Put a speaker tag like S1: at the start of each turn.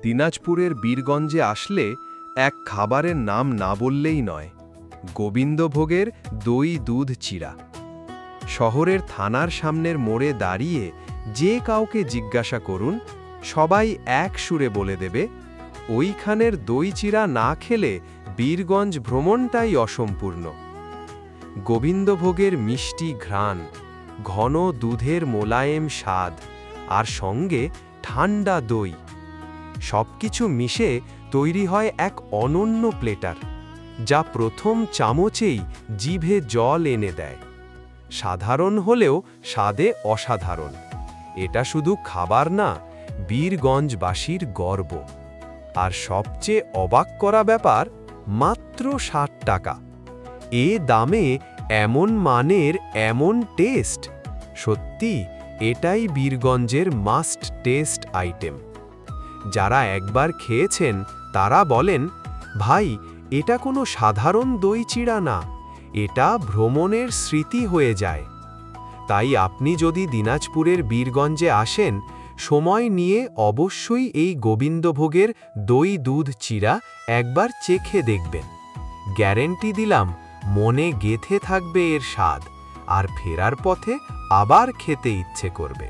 S1: দিনাজপুরের বীরগঞ্জে আসলে এক খাবারের নাম না বললেই নয়, গোবিন্দভোগের দই দুধ চিড়া। শহরের থানার সামনের মোড়ে দাঁড়িয়ে যে কাউকে জিজ্ঞাসা করুন, সবাই এক সুরে বলে দেবে, ওইখানের দই চিড়া না খেলে বীরগঞ্জ ভ্রমণটাই অসম্পূর্ণ। গোবিন্দভোগের মিষ্টি ঘ্রাণ, ঘন দুধের মোলায়েম স্বাদ, আর সঙ্গে ঠান্ডা দই, সবকিছু মিশে তৈরি হয় এক অনন্য প্লেটার, যা প্রথম চামচেই জিভে জল এনে দেয়। সাধারণ হলেও স্বাদে অসাধারণ। এটা শুধু খাবার না, বীরগঞ্জবাসীর গর্ব। আর সবচেয়ে অবাক করা ব্যাপার, মাত্র ৬০ টাকা। এ দামে এমন মানের, এমন টেস্ট, সত্যি এটাই বীরগঞ্জের মাস্ট টেস্ট আইটেম। যারা একবার খেয়েছেন তারা বলেন, ভাই, এটা কোনো সাধারণ দই চিড়া না, এটা ভ্রমণের স্মৃতি হয়ে যায়। তাই আপনি যদি দিনাজপুরের বীরগঞ্জে আসেন, সময় নিয়ে অবশ্যই এই গোবিন্দভোগের দই দুধ চিড়া একবার চেখে দেখবেন। গ্যারেন্টি দিলাম, মনে গেঁথে থাকবে এর স্বাদ, আর ফেরার পথে আবার খেতে ইচ্ছে করবে।